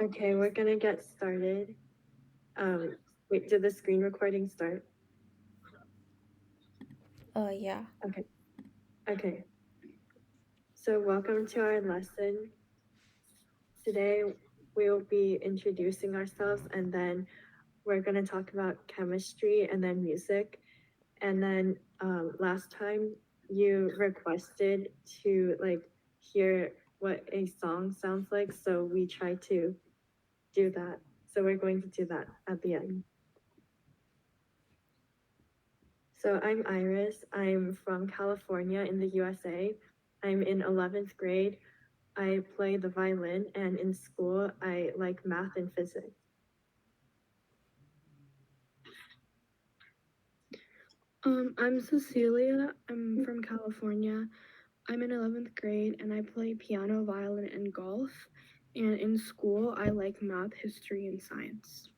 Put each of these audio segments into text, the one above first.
Okay, we're gonna get started. Wait, did the screen recording start? Yeah. Okay. So welcome to our lesson. Today we'll be introducing ourselves, and then we're gonna talk about chemistry and then music. And then last time you requested to hear what a song sounds like, so we try to do that. So we're going to do that at the end. So I'm Iris. I'm from California in the USA. I'm in 11th grade. I play the violin, and in school I like math and physics. I'm Cecilia. I'm from California. I'm in 11th grade and I play piano, violin, and golf. And in school, I like math, history, and science.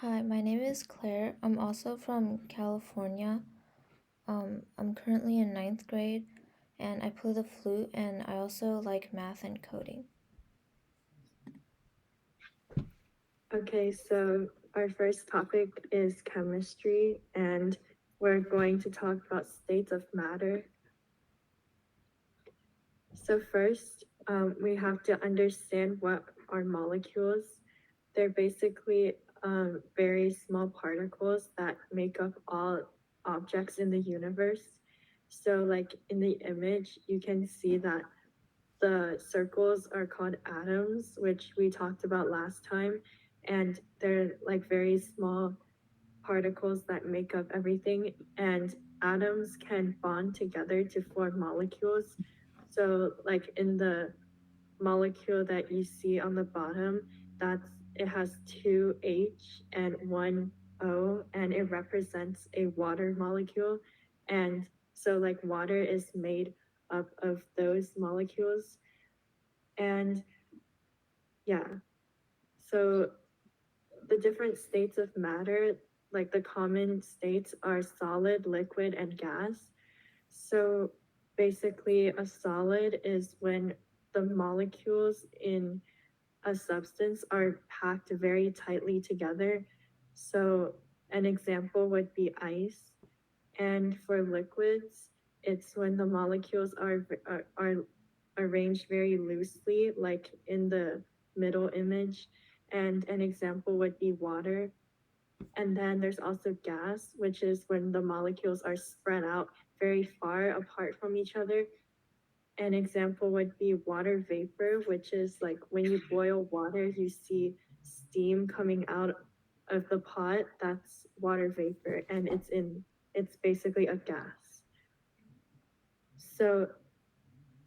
Hi, my name is Claire. I'm also from California. I'm currently in 9th grade and I play the flute, and I also like math and coding. Okay, so our first topic is chemistry, and we're going to talk about states of matter. So first, we have to understand what are molecules. They're basically very small particles that make up all objects in the universe. So like in the image, you can see that the circles are called atoms, which we talked about last time. And they're like very small particles that make up everything. And atoms can bond together to form molecules. So like in the molecule that you see on the bottom, it has two H and one O, and it represents a water molecule. And so like water is made up of those molecules. And yeah, so the different states of matter, like the common states, are solid, liquid, and gas. So basically, a solid is when the molecules in a substance are packed very tightly together. So an example would be ice. And for liquids, it's when the molecules are arranged very loosely, like in the middle image. And an example would be water. And then there's also gas, which is when the molecules are spread out very far apart from each other. An example would be water vapor, which is like when you boil water, you see steam coming out of the pot. That's water vapor, and it's basically a gas. So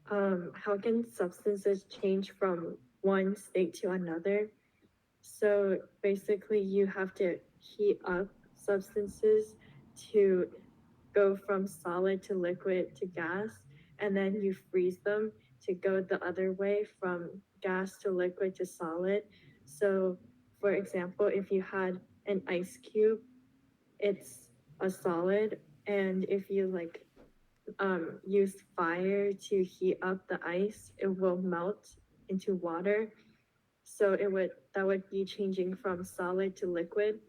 how can substances change from one state to another? So basically, you have to heat up substances to go from solid to liquid to gas, and then you freeze them to go the other way from gas to liquid to solid. So, for example, if you had an ice cube, it's a solid, and if you use fire to heat up the ice, it will melt into water. So that would be changing from solid to liquid.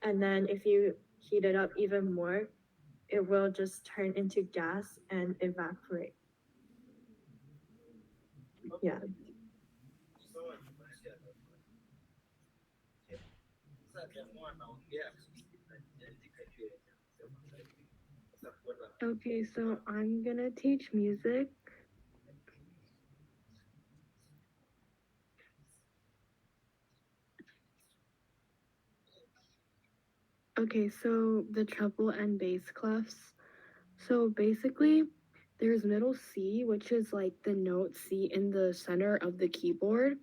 And then if you heat it up even more, it will just turn into gas and evaporate. Yeah. Okay, so I'm gonna teach music. Okay, so the treble and bass clefs. So basically, there's middle C, which is like the note C in the center of the keyboard.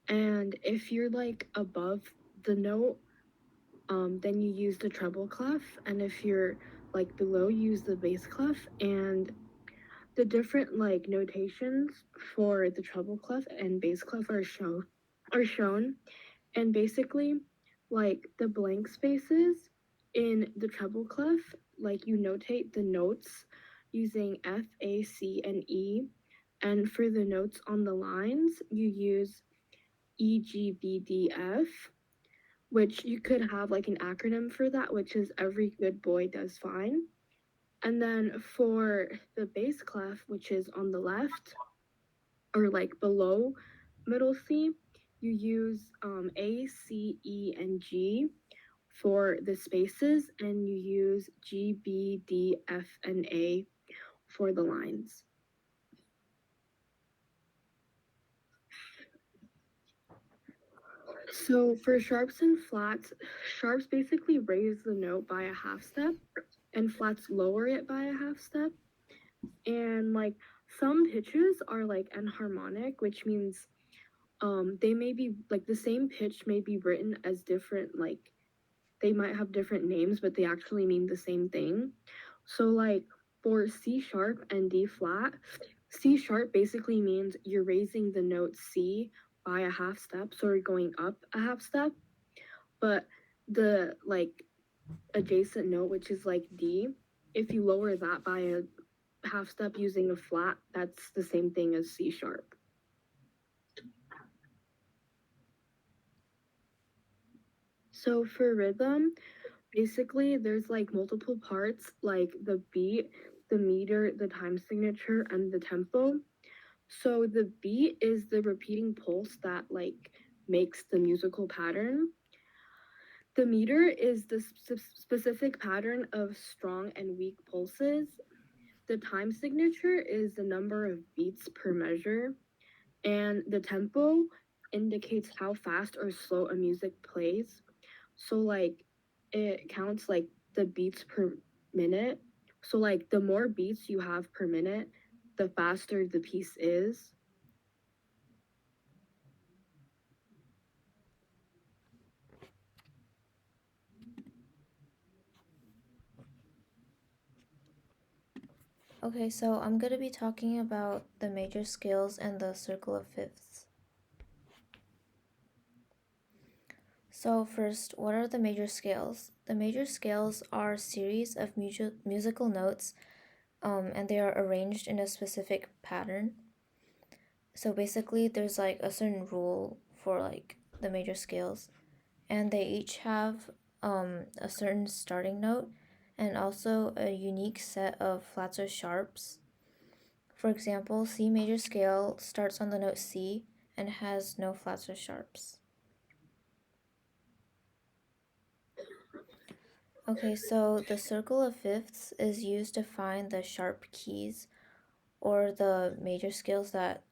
And if you're like above the note, then you use the treble clef. And if you're like below, you use the bass clef. And the different like notations for the treble clef and bass clef are shown. And basically, like the blank spaces in the treble clef, like you notate the notes using F, A, C, and E. And for the notes on the lines, you use E, G, B, D, F, which you could have like an acronym for that, which is every good boy does fine. And then for the bass clef, which is on the left or like below middle C, you use A, C, E, and G for the spaces, and you use G, B, D, F, and A for the lines. So for sharps and flats, sharps basically raise the note by a half step, and flats lower it by a half step. And like some pitches are like enharmonic, which means they may be like the same pitch may be written as different, like they might have different names, but they actually mean the same thing. So like for C sharp and D flat, C sharp basically means you're raising the note C by a half step, so you're going up a half step. But the like adjacent note, which is like D, if you lower that by a half step using a flat, that's the same thing as C sharp. So for rhythm, basically there's like multiple parts like the beat, the meter, the time signature, and the tempo. So the beat is the repeating pulse that like makes the musical pattern. The meter is the specific pattern of strong and weak pulses. The time signature is the number of beats per measure, and the tempo indicates how fast or slow a music plays. So like it counts like the beats per minute. So like the more beats you have per minute, the faster the piece is. Okay, so I'm going to be talking about the major scales and the circle of fifths. So first, what are the major scales? The major scales are a series of musical notes, and they are arranged in a specific pattern. So basically, there's like a certain rule for like the major scales, and they each have a certain starting note and also a unique set of flats or sharps. For example, C major scale starts on the note C and has no flats or sharps. Okay, so the circle of fifths is used to find the sharp keys or the major scales that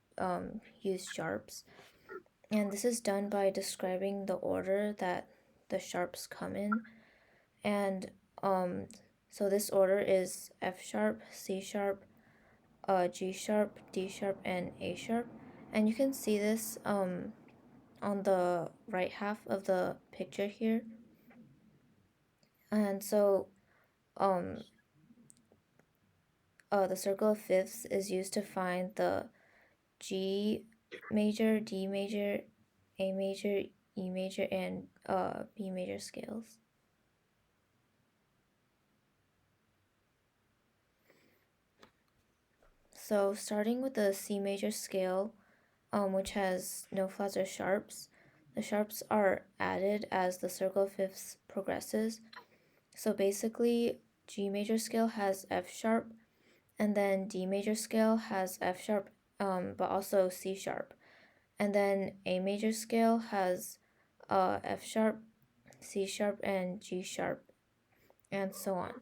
use sharps. And this is done by describing the order that the sharps come in. And um, so this order is F sharp, C sharp, G sharp, D sharp, and A sharp. And you can see this on the right half of the picture here. And so um, the circle of fifths is used to find the G major, D major, A major, E major, and B major scales. So starting with the C major scale, which has no flats or sharps, the sharps are added as the circle of fifths progresses. So basically, G major scale has F sharp, and then D major scale has F sharp, but also C sharp. And then A major scale has F sharp, C sharp, and G sharp, and so on.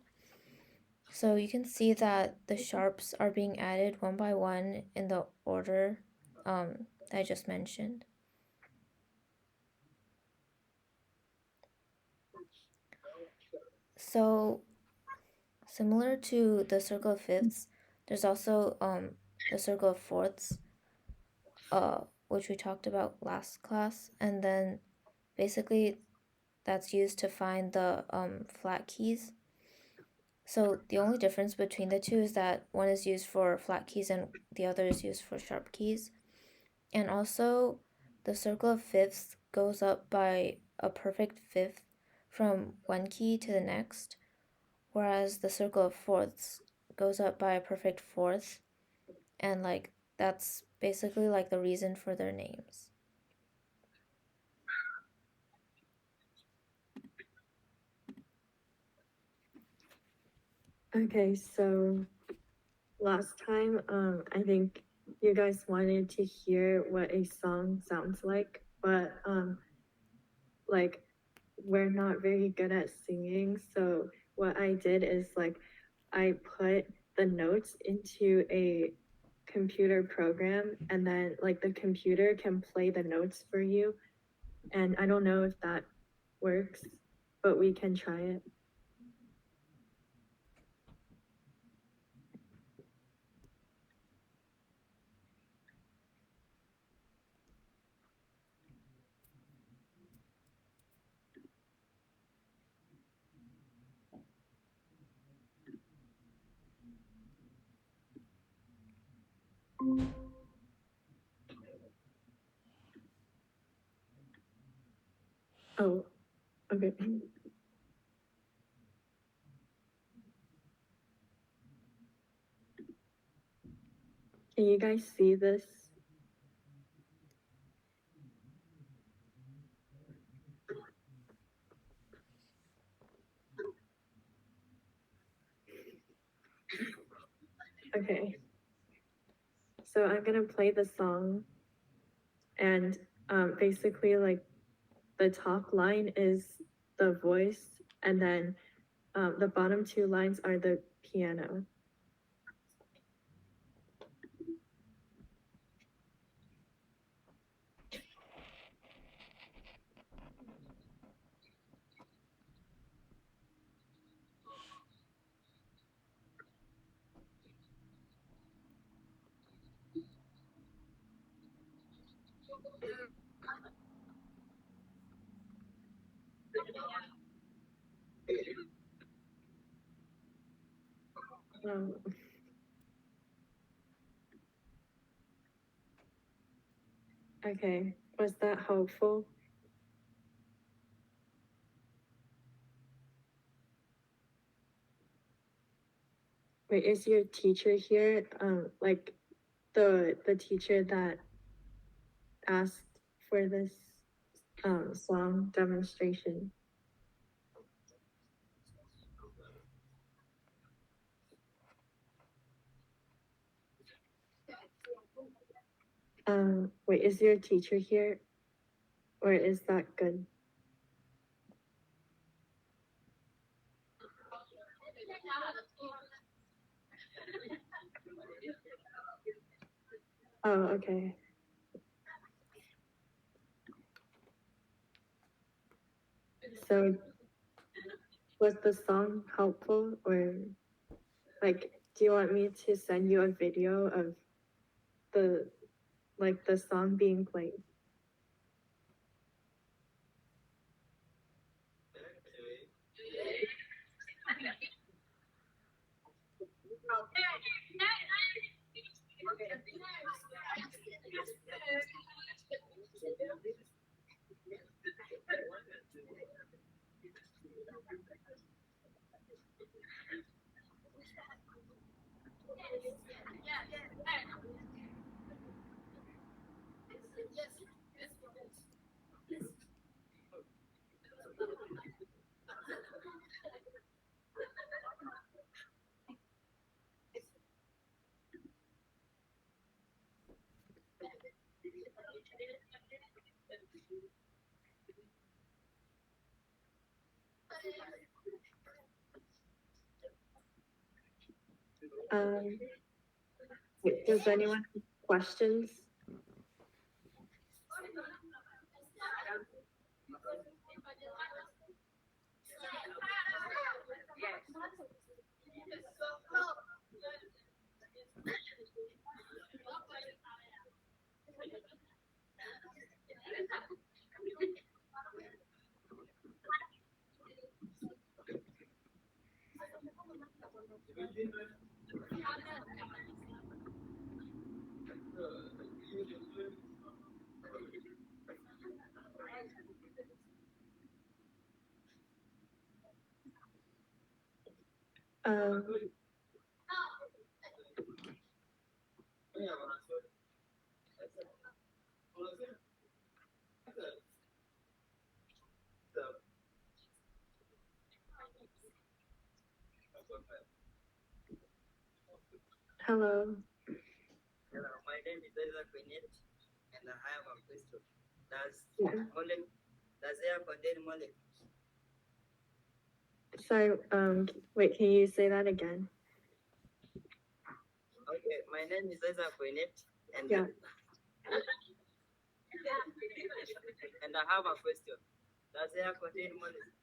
So you can see that the sharps are being added one by one in the order that I just mentioned. So similar to the circle of fifths, there's also the circle of fourths, which we talked about last class, and then basically that's used to find the flat keys. So the only difference between the two is that one is used for flat keys and the other is used for sharp keys. And also, the circle of fifths goes up by a perfect fifth from one key to the next, whereas the circle of fourths goes up by a perfect fourth, and like that's basically like the reason for their names. Okay, so last time, I think you guys wanted to hear what a song sounds like, but like we're not very good at singing. So what I did is like I put the notes into a computer program, and then like the computer can play the notes for you. And I don't know if that works, but we can try it. Oh, okay. Can you guys see this? Okay. So I'm gonna play the song, and basically like the top line is the voice, and then the bottom two lines are the piano. Um, okay, was that helpful? Wait, is your teacher here? Like the teacher that asked for this song demonstration. Wait, is your teacher here, or is that good? Oh, okay. So was the song helpful, or like, do you want me to send you a video of the the song being played? Um, does anyone have questions? Um, hello. Hello, my name is Isaac Benet, and I have a question. Yeah. Does air contain molecules? Sorry. Wait. Can you say that again? Okay, my name is Isaac Benet, and Yeah. and I have a question. Does air contain molecules?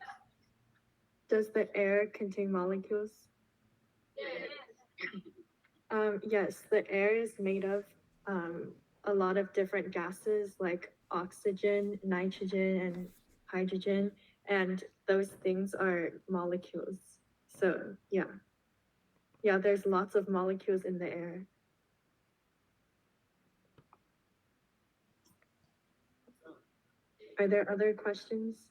Does the air contain molecules? Yes, the air is made of a lot of different gases like oxygen, nitrogen, and hydrogen, and those things are molecules. So, yeah. Yeah, there's lots of molecules in the air. Are there other questions?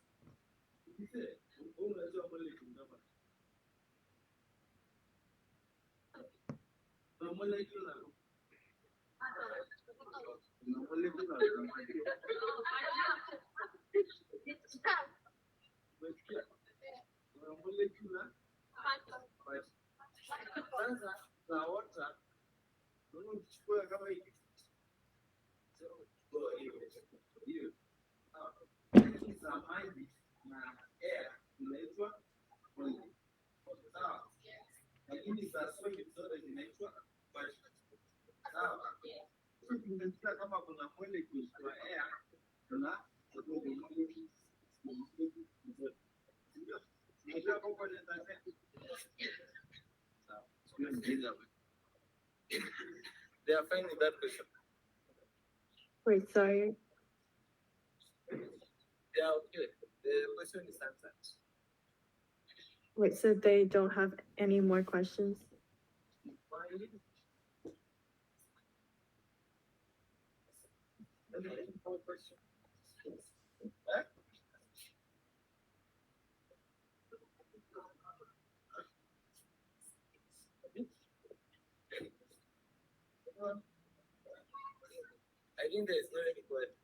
They are fine with that question. Wait, sorry. They are okay. The question is answered. Wait, so they don't have any more questions? More question. I think there is no any question.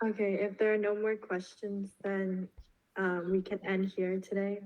Okay, if there are no more questions, then we can end here today.